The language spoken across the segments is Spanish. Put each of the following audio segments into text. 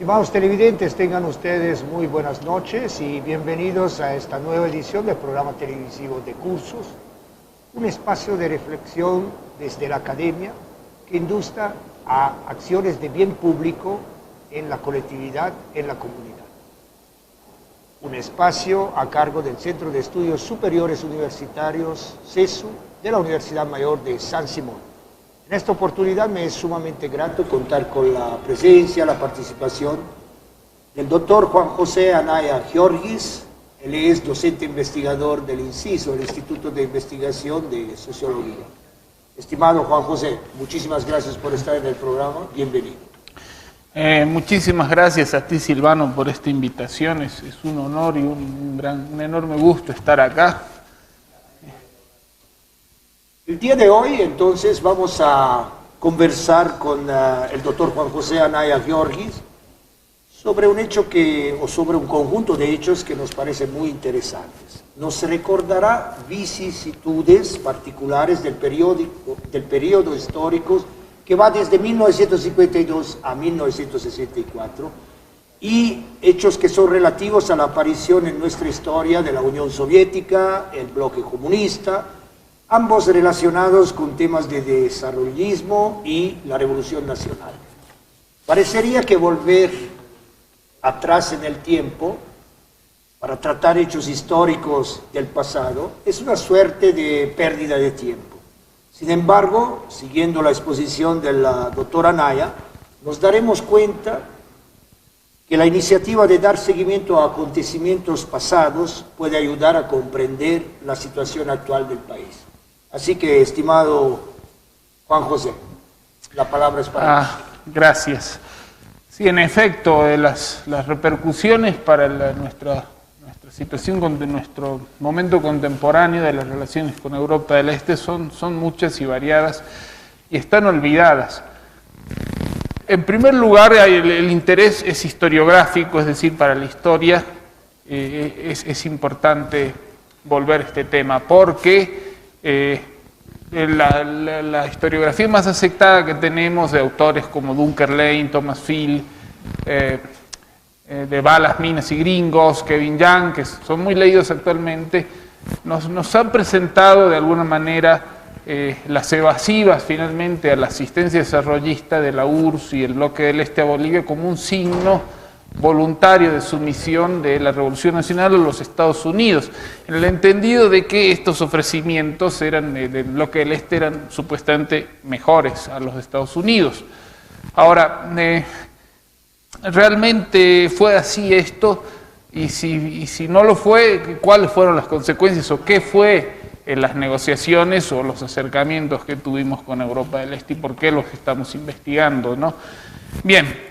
Estimados televidentes, tengan ustedes muy buenas noches y bienvenidos a esta nueva edición del programa televisivo de Cursos, un espacio de reflexión desde la academia que induzca a acciones de bien público en la colectividad, en la comunidad. Un espacio a cargo del Centro de Estudios Superiores Universitarios, CESU, de la Universidad Mayor de San Simón. En esta oportunidad me es sumamente grato contar con la presencia, la participación del doctor Juan José Anaya Giorgis. Él es docente investigador del INCISO, el Instituto de Investigación de Sociología. Estimado Juan José, muchísimas gracias por estar en el programa. Bienvenido. Muchísimas gracias a ti, Silvano, por esta invitación. Es un honor y un enorme gusto estar acá. El día de hoy, entonces, vamos a conversar con el doctor Juan José Anaya Giorgis sobre un hecho o sobre un conjunto de hechos que nos parecen muy interesantes. Nos recordará vicisitudes particulares del periodo histórico que va desde 1952 a 1964 y hechos que son relativos a la aparición en nuestra historia de la Unión Soviética, el bloque comunista, ambos relacionados con temas de desarrollismo y la Revolución Nacional. Parecería que volver atrás en el tiempo para tratar hechos históricos del pasado es una suerte de pérdida de tiempo. Sin embargo, siguiendo la exposición de la doctora Anaya, nos daremos cuenta que la iniciativa de dar seguimiento a acontecimientos pasados puede ayudar a comprender la situación actual del país. Así que, estimado Juan José, la palabra es para ti. Gracias. Sí, en efecto, las repercusiones para nuestra situación, de nuestro momento contemporáneo de las relaciones con Europa del Este son muchas y variadas y están olvidadas. En primer lugar, el interés es historiográfico, es decir, para la historia es importante volver a este tema porque la historiografía más aceptada que tenemos de autores como Dunker Lane, Thomas Field, de Balas, Minas y Gringos, Kevin Young, que son muy leídos actualmente, nos han presentado de alguna manera las evasivas finalmente a la asistencia desarrollista de la URSS y el bloque del Este a Bolivia como un signo voluntario de sumisión de la Revolución Nacional a los Estados Unidos, en el entendido de que estos ofrecimientos del bloque del Este eran supuestamente mejores a los Estados Unidos. Ahora, ¿realmente fue así esto? Y si no lo fue, ¿cuáles fueron las consecuencias o qué fue en las negociaciones o los acercamientos que tuvimos con Europa del Este y por qué los estamos investigando, ¿no? Bien.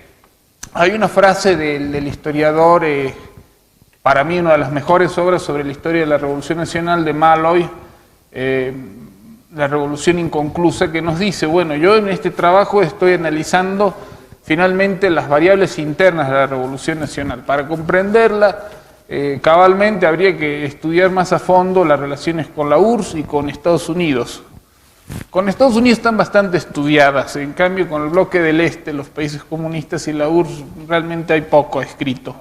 Hay una frase del historiador, para mí una de las mejores obras sobre la historia de la Revolución Nacional de Malloy, La Revolución Inconclusa, que nos dice, bueno, yo en este trabajo estoy analizando finalmente las variables internas de la Revolución Nacional. Para comprenderla cabalmente habría que estudiar más a fondo las relaciones con la URSS y con Estados Unidos. Con Estados Unidos están bastante estudiadas, en cambio con el bloque del Este, los países comunistas y la URSS, realmente hay poco escrito.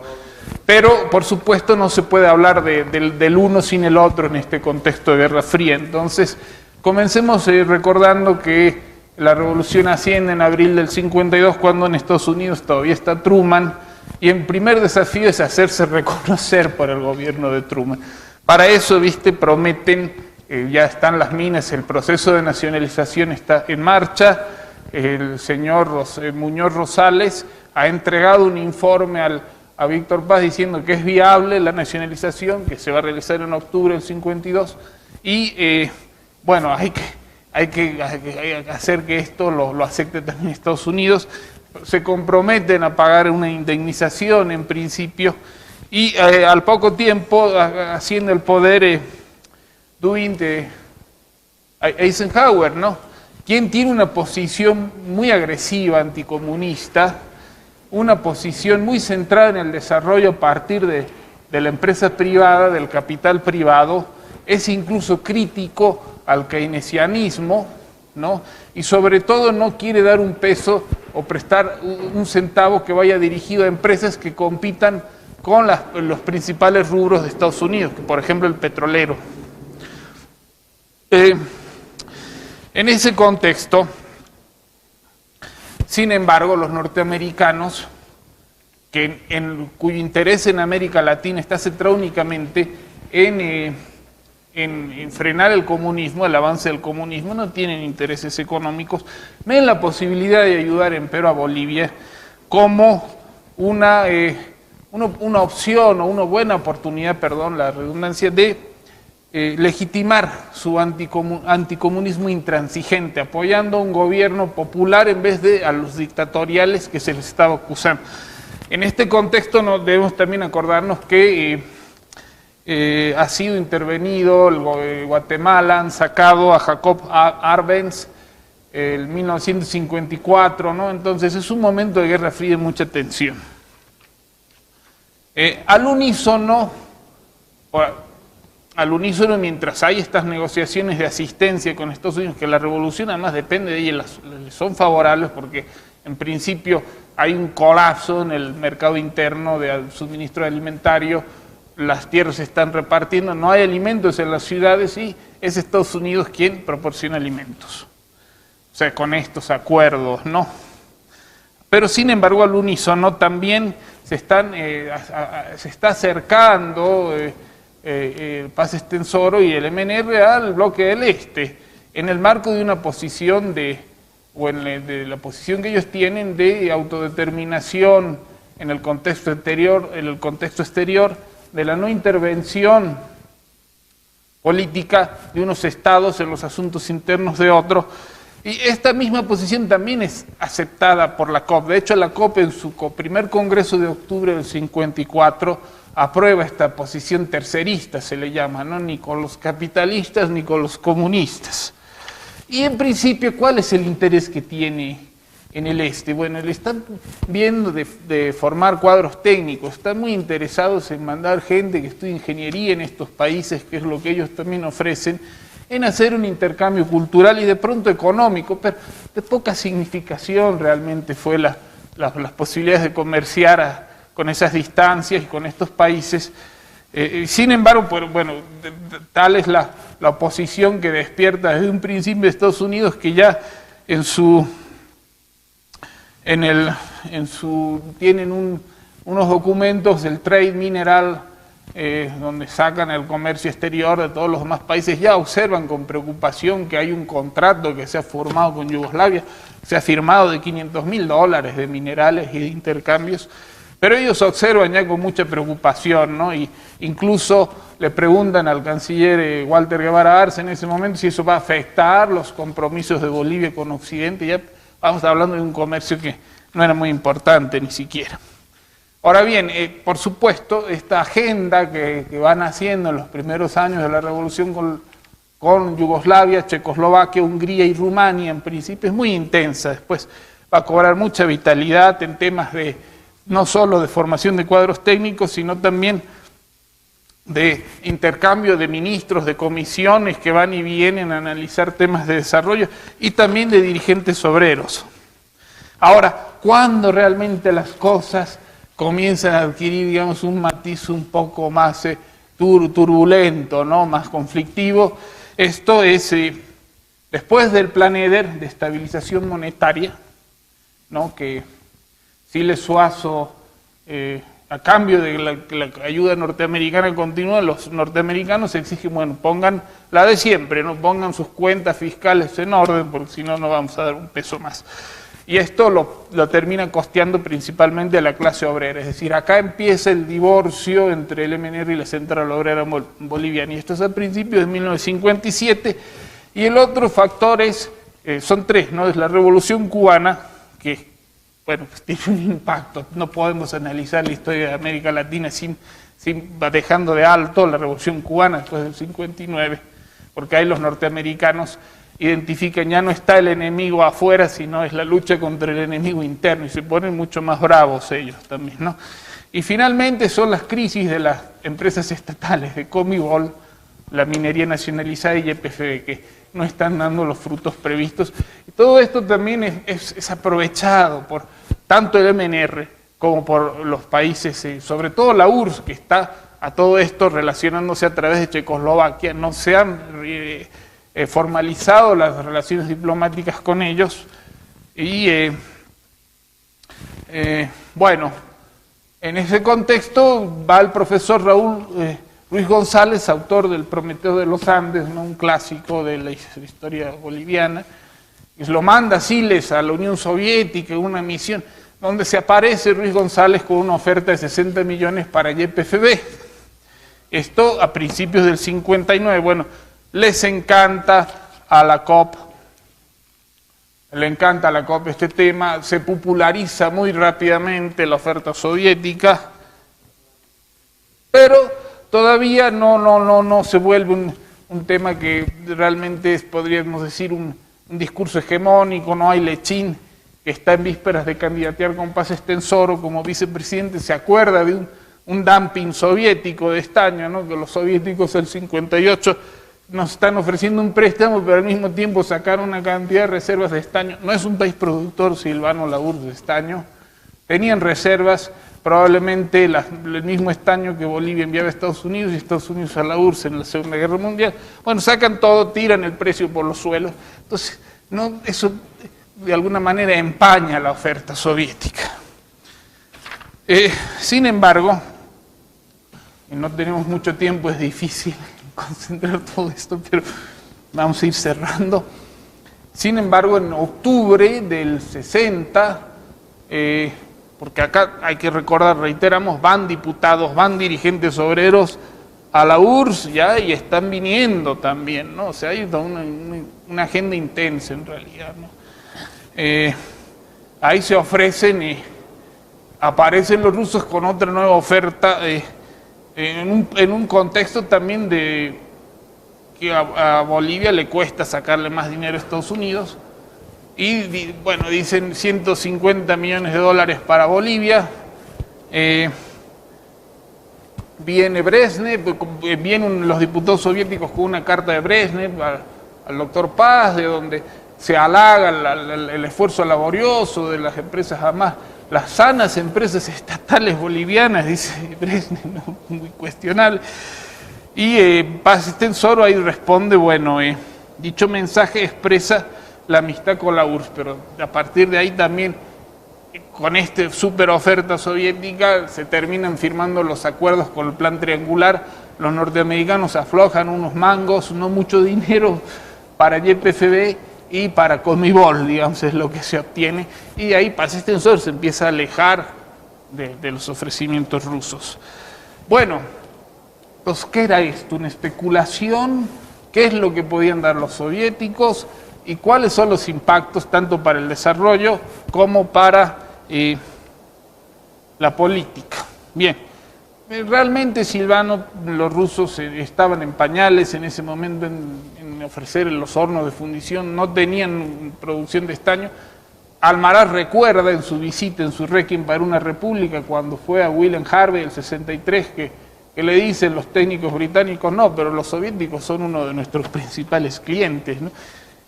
Pero, por supuesto, no se puede hablar del uno sin el otro en este contexto de Guerra Fría. Entonces, comencemos recordando que la revolución asciende en abril del 52, cuando en Estados Unidos todavía está Truman, y el primer desafío es hacerse reconocer por el gobierno de Truman. Para eso, prometen... ya están las minas, el proceso de nacionalización está en marcha, el señor Muñoz Rosales ha entregado un informe a Víctor Paz diciendo que es viable la nacionalización, que se va a realizar en octubre del 52, y bueno, hay que hacer que esto lo acepte también Estados Unidos. Se comprometen a pagar una indemnización en principio, y al poco tiempo haciendo el poder... de Eisenhower, ¿no? Quien tiene una posición muy agresiva, anticomunista, una posición muy centrada en el desarrollo a partir de la empresa privada, del capital privado, es incluso crítico al keynesianismo, ¿no? Y sobre todo no quiere dar un peso o prestar un centavo que vaya dirigido a empresas que compitan con los principales rubros de Estados Unidos, por ejemplo el petrolero. En ese contexto, sin embargo, los norteamericanos, cuyo interés en América Latina está centrado únicamente en frenar el comunismo, el avance del comunismo, no tienen intereses económicos, ven la posibilidad de ayudar empero a Bolivia como una opción o una buena oportunidad, perdón, la redundancia, de legitimar su anticomunismo intransigente, apoyando a un gobierno popular en vez de a los dictatoriales que se les estaba acusando. En este contexto debemos también acordarnos que ha sido intervenido Guatemala, han sacado a Jacob Arbenz en 1954, ¿no? Entonces es un momento de Guerra Fría y mucha tensión. Al unísono, mientras hay estas negociaciones de asistencia con Estados Unidos, que la revolución además depende de ellas, son favorables porque en principio hay un colapso en el mercado interno de suministro alimentario, las tierras se están repartiendo, no hay alimentos en las ciudades y es Estados Unidos quien proporciona alimentos. O sea, con estos acuerdos, ¿no? Pero sin embargo al unísono también se está acercando Paz Estenssoro y el MNR al bloque del Este, en el marco de una posición de la posición que ellos tienen de autodeterminación en el contexto exterior, de la no intervención política de unos estados en los asuntos internos de otros. Y esta misma posición también es aceptada por la COP. De hecho, la COP en su primer congreso de octubre del 54 aprueba esta posición tercerista, se le llama, ¿no? Ni con los capitalistas ni con los comunistas. Y en principio, ¿cuál es el interés que tiene en el Este? Bueno, le están viendo de formar cuadros técnicos, están muy interesados en mandar gente que estudie ingeniería en estos países, que es lo que ellos también ofrecen, en hacer un intercambio cultural y de pronto económico, pero de poca significación realmente fue las posibilidades de comerciar con esas distancias y con estos países. Sin embargo, bueno, tal es la oposición que despierta desde un principio de Estados Unidos, que ya tienen unos documentos del Trade Mineral, donde sacan el comercio exterior de todos los demás países, ya observan con preocupación que hay un contrato que se ha formado con Yugoslavia, se ha firmado de $500.000 de minerales y de intercambios, pero ellos observan ya con mucha preocupación, ¿no? Y incluso le preguntan al canciller Walter Guevara Arce en ese momento si eso va a afectar los compromisos de Bolivia con Occidente. Ya vamos hablando de un comercio que no era muy importante ni siquiera. Ahora bien, por supuesto, esta agenda que van haciendo en los primeros años de la revolución con Yugoslavia, Checoslovaquia, Hungría y Rumania, en principio es muy intensa. Después va a cobrar mucha vitalidad en temas no solo de formación de cuadros técnicos, sino también de intercambio de ministros, de comisiones que van y vienen a analizar temas de desarrollo y también de dirigentes obreros. Ahora, ¿cuándo realmente las cosas comienzan a adquirir, digamos, un matiz un poco más turbulento, ¿no? Más conflictivo? Esto es después del Plan Eder de estabilización monetaria, ¿no? Que Siles Suazo, a cambio de la ayuda norteamericana continua, los norteamericanos exigen, bueno, pongan la de siempre, no pongan sus cuentas fiscales en orden, porque si no, no vamos a dar un peso más. Y esto lo termina costeando principalmente a la clase obrera, es decir, acá empieza el divorcio entre el MNR y la Central Obrera Boliviana, y esto es a principios de 1957, y el otro factor son tres, ¿no? Es la Revolución Cubana, que bueno, pues tiene un impacto. No podemos analizar la historia de América Latina dejando de alto la Revolución Cubana después del 59, porque ahí los norteamericanos identifican, ya no está el enemigo afuera, sino es la lucha contra el enemigo interno, y se ponen mucho más bravos ellos también, ¿no? Y finalmente son las crisis de las empresas estatales, de Comibol, la minería nacionalizada y YPF, que no están dando los frutos previstos. Y todo esto también es aprovechado por tanto el MNR como por los países, sobre todo la URSS, que está a todo esto relacionándose a través de Checoslovaquia. No se han formalizado las relaciones diplomáticas con ellos. Y bueno, en ese contexto va el profesor Raúl Ruiz González, autor del Prometeo de los Andes, ¿no? Un clásico de la historia boliviana, y lo manda a Siles, a la Unión Soviética, en una misión donde se aparece Ruiz González con una oferta de 60 millones para YPFB. Esto a principios del 59. Bueno, les encanta a la COP, este tema, se populariza muy rápidamente la oferta soviética, pero todavía no se vuelve un tema que realmente es, podríamos decir, un discurso hegemónico. No hay Lechín, que está en vísperas de candidatear con Paz Estenssoro como vicepresidente, se acuerda de un dumping soviético de estaño, ¿no? Que los soviéticos del 58 nos están ofreciendo un préstamo, pero al mismo tiempo sacaron una cantidad de reservas de estaño. No es un país productor, Silvano, la URSS, de estaño. Tenían reservas, probablemente el mismo estaño que Bolivia enviaba a Estados Unidos y Estados Unidos a la URSS en la Segunda Guerra Mundial. Bueno, sacan todo, tiran el precio por los suelos. Entonces, no, eso de alguna manera empaña la oferta soviética. Sin embargo, y no tenemos mucho tiempo, es difícil concentrar todo esto, pero vamos a ir cerrando. Sin embargo, en octubre del 60, porque acá hay que recordar, reiteramos, van diputados, van dirigentes obreros a la URSS ya, y están viniendo también, ¿no? O sea, hay una agenda intensa en realidad, ¿no? Ahí se ofrecen y aparecen los rusos con otra nueva oferta, en un contexto también de que a Bolivia le cuesta sacarle más dinero a Estados Unidos, y bueno, dicen 150 millones de dólares para Bolivia. Viene Brezhnev, vienen los diputados soviéticos con una carta de Brezhnev al doctor Paz, de donde se halaga el esfuerzo laborioso de las empresas, además las sanas empresas estatales bolivianas, dice Brezhnev, ¿no? Muy cuestionable. Y Paz Estenssoro ahí responde, bueno, dicho mensaje expresa la amistad con la URSS, pero a partir de ahí también, con esta super oferta soviética, se terminan firmando los acuerdos con el Plan Triangular. Los norteamericanos aflojan unos mangos, no mucho dinero para YPFB y para Conmebol, digamos, es lo que se obtiene. Y ahí Paz Estenssoro se empieza a alejar de los ofrecimientos rusos. Bueno, pues, ¿qué era esto? ¿Una especulación? ¿Qué es lo que podían dar los soviéticos? ¿Y cuáles son los impactos tanto para el desarrollo como para la política? Bien, realmente, Silvano, los rusos estaban en pañales en ese momento en ofrecer los hornos de fundición, no tenían producción de estaño. Almaraz recuerda en su visita, en su Requiem para una República, cuando fue a Wilhelm Harvey el 63, que le dicen los técnicos británicos, no, pero los soviéticos son uno de nuestros principales clientes, ¿no?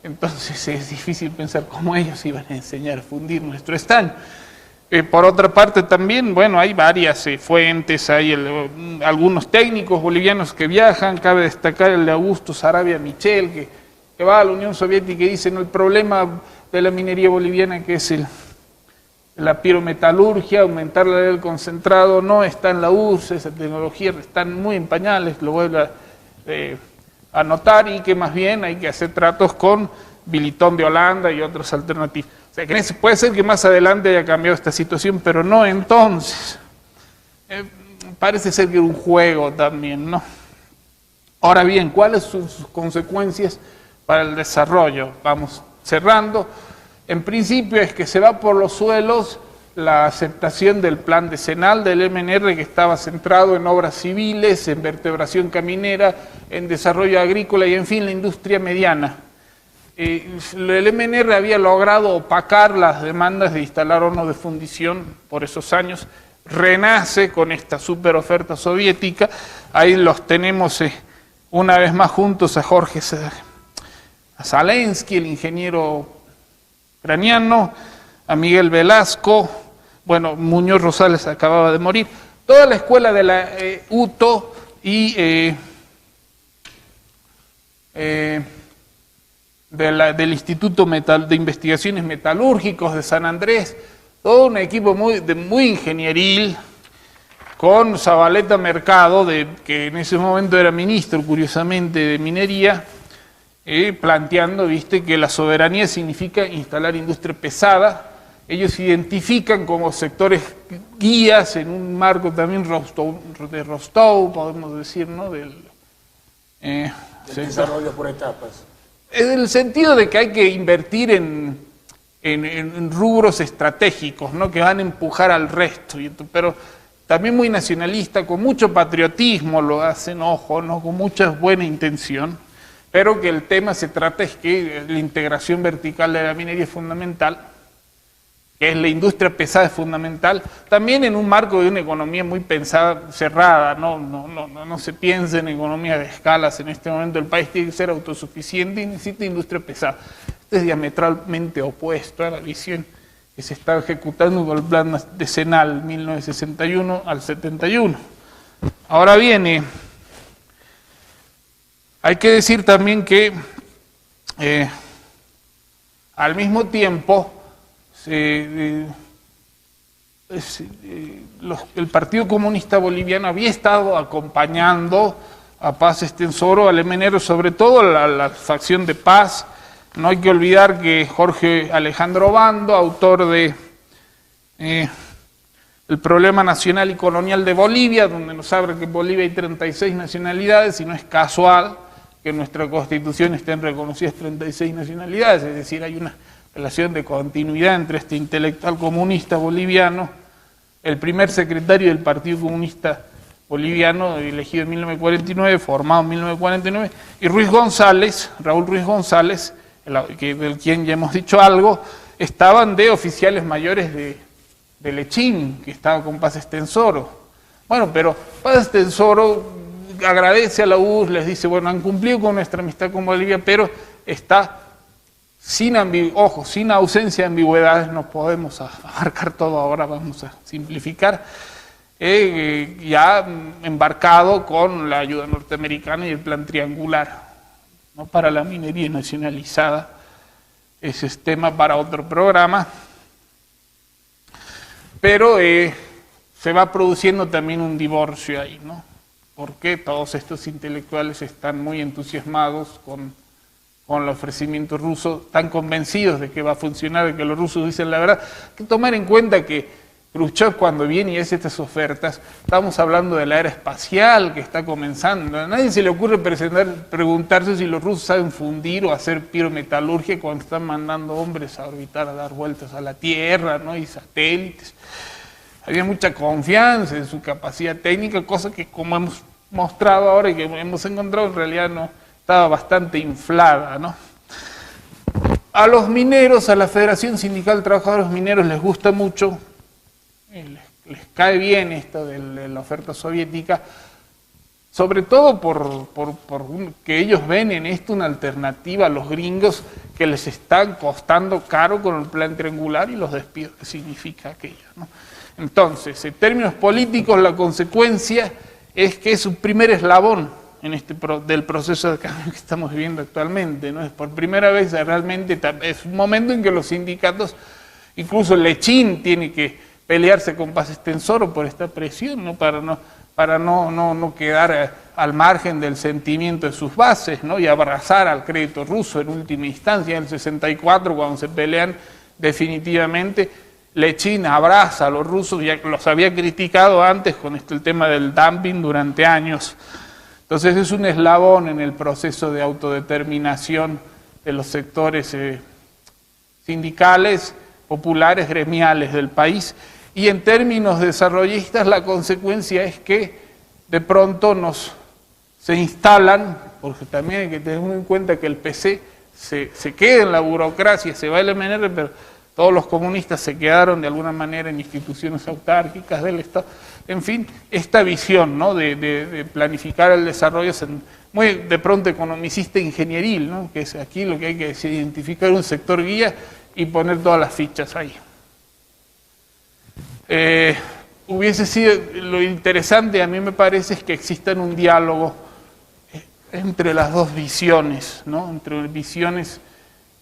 Entonces es difícil pensar cómo ellos iban a enseñar a fundir nuestro estaño. Por otra parte también, bueno, hay varias fuentes, hay algunos técnicos bolivianos que viajan, cabe destacar el de Augusto Saravia Michel, que va a la Unión Soviética y dice, no, el problema de la minería boliviana, que es la pirometalurgia, aumentar la del concentrado, no está en la URSS, esa tecnología están muy en pañales, lo vuelve a notar, y que más bien hay que hacer tratos con Bilitón de Holanda y otras alternativas. O sea, que puede ser que más adelante haya cambiado esta situación, pero no entonces. Parece ser que era un juego también, ¿no? Ahora bien, ¿cuáles son sus consecuencias para el desarrollo? Vamos cerrando. En principio es que se va por los suelos la aceptación del plan decenal del MNR, que estaba centrado en obras civiles, en vertebración caminera, en desarrollo agrícola y, en fin, la industria mediana. El MNR había logrado opacar las demandas de instalar hornos de fundición por esos años, renace con esta super oferta soviética. Ahí los tenemos una vez más juntos a a Zelensky, el ingeniero ucraniano, a Miguel Velasco, bueno, Muñoz Rosales acababa de morir, toda la escuela de la UTO y del Instituto de Investigaciones Metalúrgicos de San Andrés, todo un equipo muy ingenieril, con Zabaleta Mercado, que en ese momento era ministro, curiosamente, de Minería, planteando, viste, que la soberanía significa instalar industria pesada. Ellos se identifican como sectores guías en un marco también de Rostov, podemos decir, ¿no? Del desarrollo por etapas. En el sentido de que hay que invertir en rubros estratégicos, ¿no? Que van a empujar al resto, pero también muy nacionalista, con mucho patriotismo lo hacen, ojo, ¿no? Con mucha buena intención, pero que el tema se trata es que la integración vertical de la minería es fundamental, que es la industria pesada es fundamental, también en un marco de una economía muy pensada, cerrada, no se piensa en economía de escalas, en este momento el país tiene que ser autosuficiente y necesita industria pesada. Esto es diametralmente opuesto a la visión que se está ejecutando con el plan decenal 1961 al 71. Ahora viene, hay que decir también que al mismo tiempo el Partido Comunista Boliviano había estado acompañando a Paz Estenssoro, al MNR, sobre todo a la facción de Paz. No hay que olvidar que Jorge Alejandro Bando, autor de El problema nacional y colonial de Bolivia, donde nos habla que en Bolivia hay 36 nacionalidades y no es casual que en nuestra Constitución estén reconocidas 36 nacionalidades, es decir, hay una relación de continuidad entre este intelectual comunista boliviano, el primer secretario del Partido Comunista Boliviano, elegido en 1949, formado en 1949, y Ruiz González, Raúl Ruiz González, del quien ya hemos dicho algo, estaban de oficiales mayores de Lechín, que estaba con Paz Estenssoro. Bueno, pero Paz Estenssoro agradece a la URSS, les dice, bueno, han cumplido con nuestra amistad con Bolivia, pero está sin ausencia de ambigüedades, no podemos abarcar todo ahora, vamos a simplificar, ya embarcado con la ayuda norteamericana y el plan triangular, ¿no? Para la minería nacionalizada. Ese es tema para otro programa, pero se va produciendo también un divorcio ahí, ¿no? Porque todos estos intelectuales están muy entusiasmados con el ofrecimiento ruso, tan convencidos de que va a funcionar, de que los rusos dicen la verdad. Hay que tomar en cuenta que Khrushchev, cuando viene y hace estas ofertas, estamos hablando de la era espacial que está comenzando. A nadie se le ocurre preguntarse si los rusos saben fundir o hacer pirometalurgia cuando están mandando hombres a orbitar, a dar vueltas a la Tierra, ¿no? Y satélites. Había mucha confianza en su capacidad técnica, cosa que, como hemos mostrado ahora y que hemos encontrado, en realidad no estaba bastante inflada, ¿no? A los mineros, a la Federación Sindical de Trabajadores Mineros les gusta mucho, les cae bien esto de la oferta soviética, sobre todo por que ellos ven en esto una alternativa a los gringos que les están costando caro con el plan triangular y los despidos que significa aquello, ¿no? Entonces, en términos políticos, la consecuencia es que es un primer eslabón del proceso de cambio que estamos viviendo actualmente, ¿no? Es por primera vez realmente, es un momento en que los sindicatos, incluso Lechín tiene que pelearse con Paz Estenssoro por esta presión, ¿no? Para no quedar al margen del sentimiento de sus bases, ¿no? Y abrazar al crédito ruso en última instancia. En el 64, cuando se pelean definitivamente, Lechín abraza a los rusos, ya los había criticado antes con el tema del dumping durante años. Entonces es un eslabón en el proceso de autodeterminación de los sectores sindicales, populares, gremiales del país. Y en términos desarrollistas, la consecuencia es que de pronto se instalan, porque también hay que tener en cuenta que el PC se queda en la burocracia, se va el MNR, pero todos los comunistas se quedaron de alguna manera en instituciones autárquicas del Estado. En fin, esta visión, ¿no?, de planificar el desarrollo muy de pronto economicista ingenieril, ¿no?, que es aquí lo que hay que es identificar un sector guía y poner todas las fichas ahí. Hubiese sido, lo interesante a mí me parece es que exista un diálogo entre las dos visiones, ¿no?, entre visiones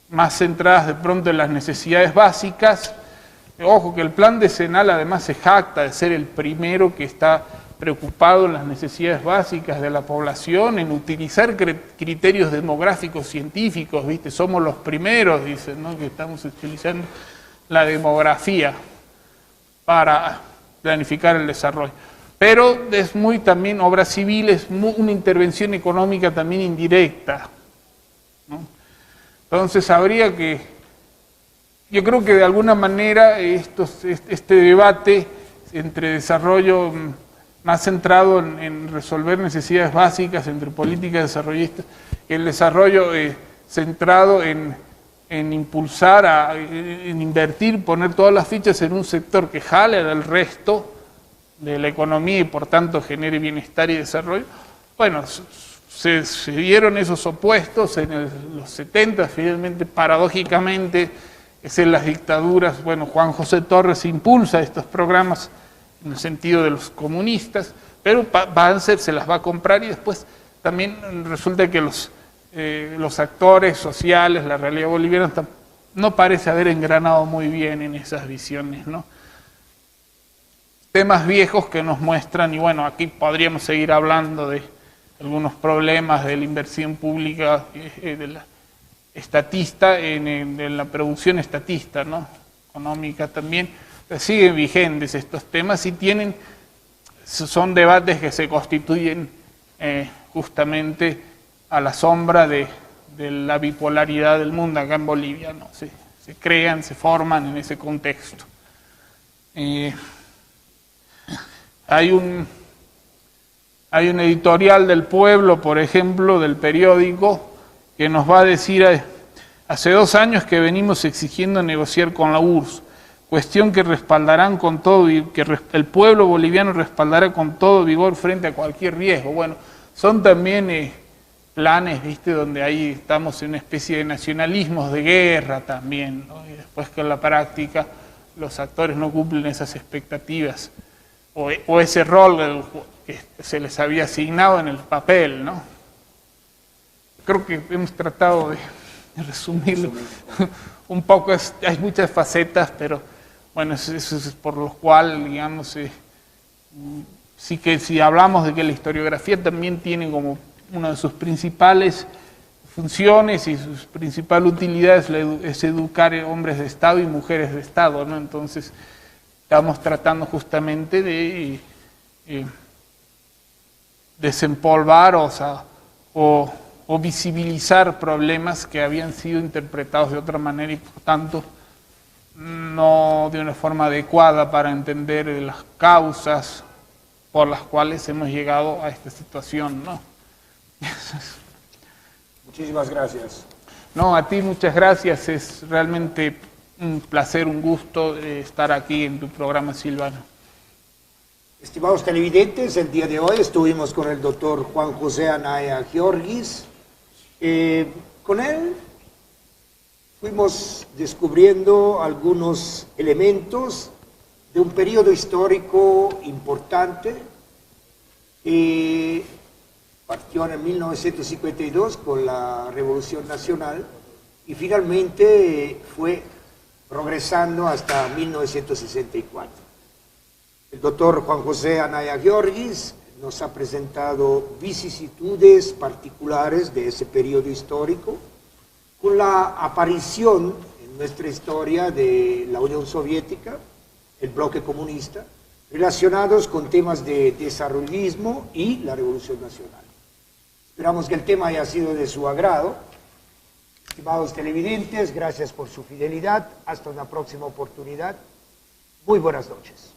más centradas de pronto en las necesidades básicas. Ojo que el plan decenal además se jacta de ser el primero que está preocupado en las necesidades básicas de la población, en utilizar criterios demográficos científicos, ¿viste? Somos los primeros, dicen, ¿no?, que estamos utilizando la demografía para planificar el desarrollo. Pero es muy también, obra civil, es una intervención económica también indirecta, ¿no? Entonces habría que, yo creo que de alguna manera este debate entre desarrollo más centrado en resolver necesidades básicas entre políticas desarrollistas, el desarrollo centrado en impulsar, en invertir, poner todas las fichas en un sector que jale al resto de la economía y por tanto genere bienestar y desarrollo. Bueno, se dieron esos opuestos en los 70, finalmente, paradójicamente, es en las dictaduras. Bueno, Juan José Torres impulsa estos programas en el sentido de los comunistas, pero Banzer se las va a comprar y después también resulta que los actores sociales, la realidad boliviana, no parece haber engranado muy bien en esas visiones, ¿no? Temas viejos que nos muestran, y bueno, aquí podríamos seguir hablando de algunos problemas de la inversión pública, de la estatista, en la producción estatista, ¿no?, económica también. Siguen vigentes estos temas y son debates que se constituyen justamente a la sombra de la bipolaridad del mundo acá en Bolivia, ¿no? Se crean, se forman en ese contexto. Hay un editorial del Pueblo, por ejemplo, del periódico, que nos va a decir: hace 2 años que venimos exigiendo negociar con la URSS, cuestión que respaldarán con todo, que el pueblo boliviano respaldará con todo vigor frente a cualquier riesgo. Bueno, son también planes, ¿viste?, donde ahí estamos en una especie de nacionalismos de guerra también, ¿no? Y después que en la práctica los actores no cumplen esas expectativas o ese rol que se les había asignado en el papel, ¿no? Creo que hemos tratado de resumirlo un poco. Hay muchas facetas, pero bueno, eso es por lo cual, digamos, sí que si hablamos de que la historiografía también tiene como una de sus principales funciones y sus principales utilidades es educar hombres de Estado y mujeres de Estado, ¿no? Entonces estamos tratando justamente de desempolvar, o visibilizar problemas que habían sido interpretados de otra manera y por tanto no de una forma adecuada para entender las causas por las cuales hemos llegado a esta situación, ¿no? Muchísimas gracias. No, a ti muchas gracias, es realmente un placer, un gusto estar aquí en tu programa, Silvano. Estimados televidentes, el día de hoy estuvimos con el doctor Juan José Anaya Giorgis. Con él fuimos descubriendo algunos elementos de un periodo histórico importante. Partió en 1952 con la Revolución Nacional y finalmente fue progresando hasta 1964. El doctor Juan José Anaya Giorgis nos ha presentado vicisitudes particulares de ese periodo histórico, con la aparición en nuestra historia de la Unión Soviética, el bloque comunista, relacionados con temas de desarrollismo y la Revolución Nacional. Esperamos que el tema haya sido de su agrado. Estimados televidentes, gracias por su fidelidad. Hasta una próxima oportunidad. Muy buenas noches.